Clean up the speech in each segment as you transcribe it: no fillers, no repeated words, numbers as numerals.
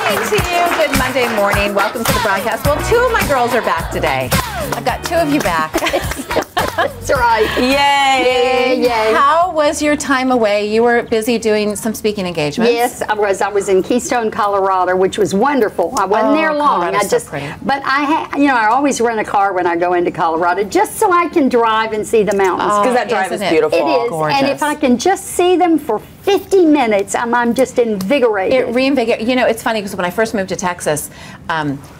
morning to you. Good Monday morning. Welcome to the broadcast. Well, two of my girls are back today. I've got two of you back. That's right. Yay. Yay. How was your time away? You were busy doing some speaking engagements. Yes, I was. I was in Keystone, Colorado, which was wonderful. I wasn't there long. Colorado's so pretty. But I always rent a car when I go into Colorado just so I can drive and see the mountains. Because that drive is beautiful. It is. Gorgeous. And if I can just see them for 50 minutes, I'm just invigorated. It reinvigorates. You know, it's funny because when I first moved to Texas,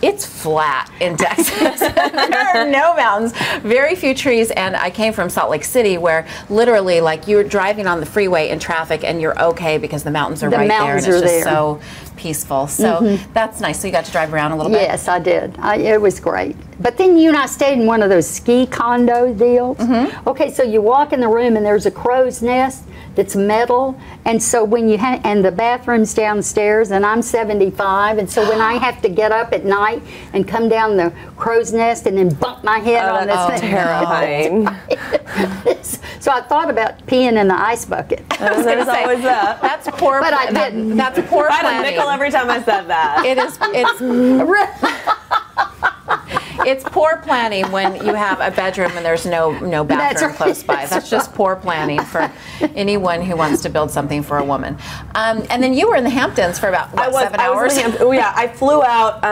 it's flat in Texas. There are no mountains, very few trees, and I came from Salt Lake City where literally, like, you're driving on the freeway in traffic and you're okay because the mountains are right there, and it's just so peaceful. So that's nice. So you got to drive around a little bit? Yes, I did. It was great. But then you and I stayed in one of those ski condo deals. Okay, so you walk in the room and there's a crow's nest that's metal, and so when you and the bathroom's downstairs, and I'm 75, and so when I have to get up at night and come down the crow's nest and then bump my head on this thing. Terrifying. So I thought about peeing in the ice bucket. There's always that. That's poor. But I didn't. That's poor I had a planning. nickel every time I said that. It is. It's poor planning when you have a bedroom and there's no bathroom close by. That's just poor planning for anyone who wants to build something for a woman. And then you were in the Hamptons for about 7 hours. I flew out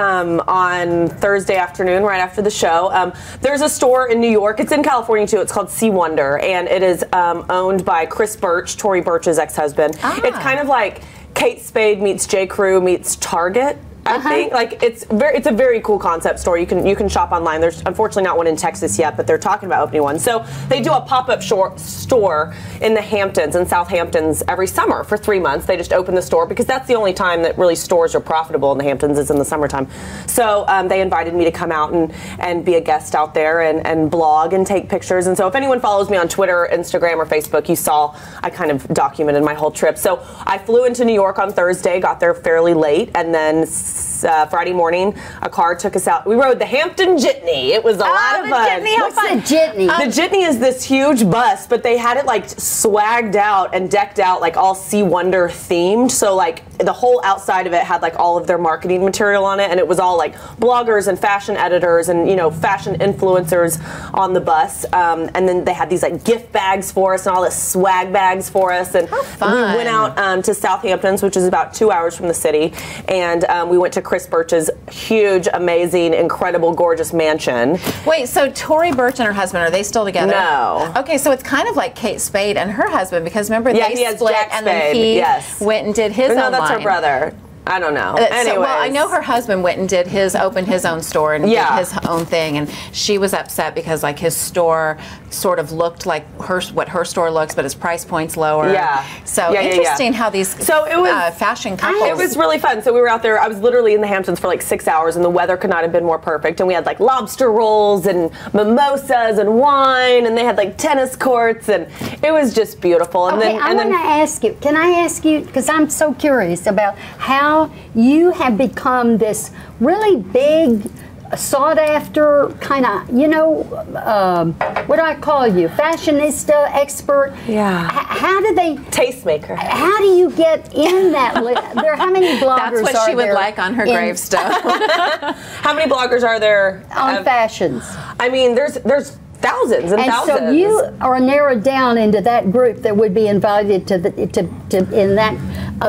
on Thursday afternoon right after the show. There's a store in New York. It's in California too. It's called Sea Wonder, and it is owned by Chris Birch, Tory Burch's ex-husband. It's kind of like Kate Spade meets J. Crew meets Target. I think it's a very cool concept store. You can shop online. There's unfortunately not one in Texas yet, but they're talking about opening one. So they do a pop-up store in the Hamptons and South Hamptons every summer for 3 months. They just open the store because that's the only time that really stores are profitable in the Hamptons is in the summertime. So they invited me to come out and be a guest out there and blog and take pictures. And so if anyone follows me on Twitter, Instagram, or Facebook, you saw I kind of documented my whole trip. So I flew into New York on Thursday, got there fairly late, and then Friday morning, a car took us out. We rode the Hampton Jitney. It was a lot of fun. What's the Jitney? The Jitney is this huge bus, but they had it like swagged out and decked out like all Sea Wonder themed. So like the whole outside of it had like all of their marketing material on it, and it was all like bloggers and fashion editors and fashion influencers on the bus. And then they had these like gift bags for us and all this swag bags for us. And we went out to Southampton, which is about 2 hours from the city, and we went to Chris Birch's huge, amazing, incredible, gorgeous mansion. Wait, so Tory Burch and her husband, are they still together? No. Okay, so it's kind of like Kate Spade and her husband, because remember they split and then he went and did his own line. No, that's her brother. I don't know. Well, I know her husband went and opened his own store and did his own thing, and she was upset because like his store sort of looked like what her store looks, but his price point's lower. So interesting how these fashion couples. It was really fun. So we were out there. I was literally in the Hamptons for like 6 hours, and the weather could not have been more perfect. And we had like lobster rolls and mimosas and wine, and they had like tennis courts, and it was just beautiful. And I want to ask you. Can I ask you, because I'm so curious about how you have become this really big, sought-after kind of, what do I call you? Fashionista, expert? Yeah. How do they... Tastemaker. How do you get in that list? How many bloggers That's what she would like on her gravestone. How many bloggers are there? On fashions. I mean, there's thousands and thousands. So you are narrowed down into that group that would be invited to in that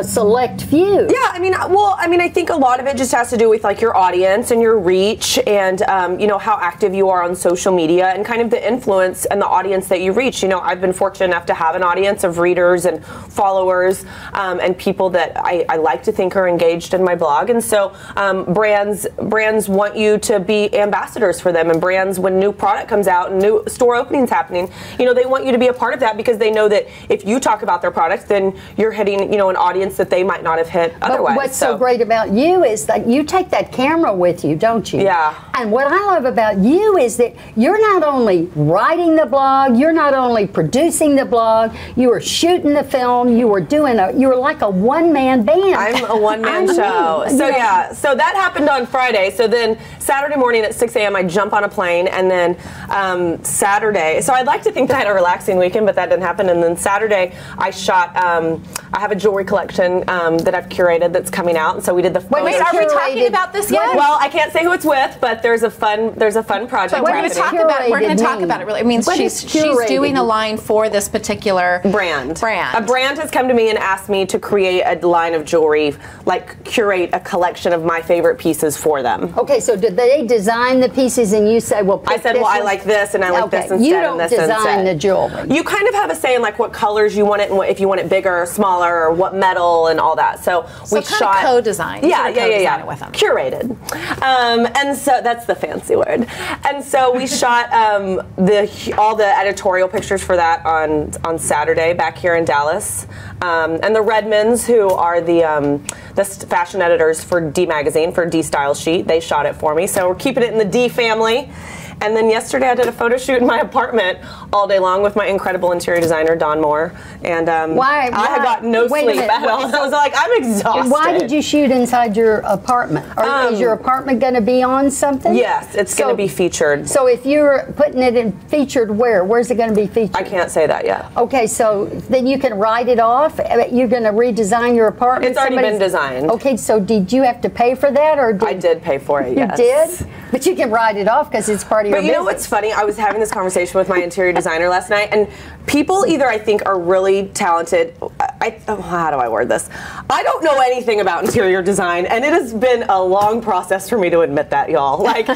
select few. Yeah, I think a lot of it just has to do with like your audience and your reach, and how active you are on social media and kind of the influence and the audience that you reach. I've been fortunate enough to have an audience of readers and followers and people that I like to think are engaged in my blog, and so brands want you to be ambassadors for them, and brands, when new product comes out and new store openings happening, they want you to be a part of that because they know that if you talk about their product, then you're hitting an audience that they might not have hit otherwise. But what's so great about you is that you take that camera with you, don't you? Yeah. And what I love about you is that you're not only writing the blog, you're not only producing the blog, you are shooting the film, you were like a one-man band. I'm a one-man show. So that happened on Friday. So then Saturday morning at 6 a.m. I jump on a plane, and then Saturday, so I'd like to think that I had a relaxing weekend, but that didn't happen. And then Saturday I shot, I have a jewelry collection collection that I've curated that's coming out. And so we did the. Wait, are we talking about this yet? Well, I can't say who it's with, but there's a fun project. But we're going to talk about. We're going to talk about it. Really, it means she's doing a line for this particular brand. A brand has come to me and asked me to create a line of jewelry, like curate a collection of my favorite pieces for them. Okay, so did they design the pieces and you say, well, I said, well, I like this and I like this instead. You don't and this design instead. the jewelry. You kind of have a say in like what colors you want it and if you want it bigger or smaller or what metal and all that. So we shot co-design. Yeah. It with them. Curated. And so that's the fancy word. And so we shot all the editorial pictures for that on Saturday back here in Dallas. And the Redmonds, who are the fashion editors for D Magazine, for D Style Sheet, they shot it for me. So we're keeping it in the D family. And then yesterday I did a photo shoot in my apartment all day long with my incredible interior designer, Dawn Moore. And I had got no sleep at all. I was like, I'm exhausted. Why did you shoot inside your apartment? Or is your apartment going to be on something? Yes, it's going to be featured. So if you're putting it in featured where's it going to be featured? I can't say that yet. Okay, so then you can write it off? You're going to redesign your apartment? It's already been designed. Okay, so did you have to pay for that? I did pay for it, yes. You did? But you can write it off because it's part of your business. But you know what's funny? I was having this conversation with my interior designer last night, and people either I think are really talented. How do I word this? I don't know anything about interior design, and it has been a long process for me to admit that, y'all. Like,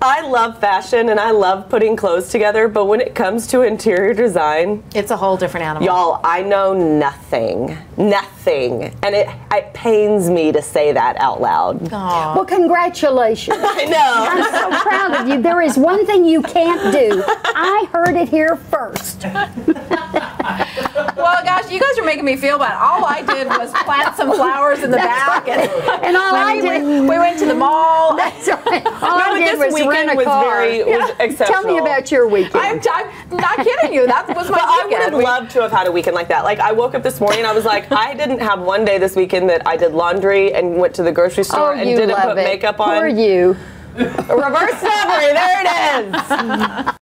I love fashion and I love putting clothes together, but when it comes to interior design, it's a whole different animal. Y'all, I know nothing. Nothing. And it pains me to say that out loud. Aww. Well, congratulations. I know. I'm so proud of you. There is one thing you can't do. I heard it here first. Well, gosh, you guys are making me feel bad. All I did was plant some flowers in the back, and all I did, we went to the mall. That's right. All I did was rent a was car. was exceptional. Tell me about your weekend. I'm not kidding you. That was my weekend. I would have loved to have had a weekend like that. Like, I woke up this morning, I was like, I didn't have one day this weekend that I did laundry and went to the grocery store and didn't put makeup on. Poor you. Reverse snobbery, there it is.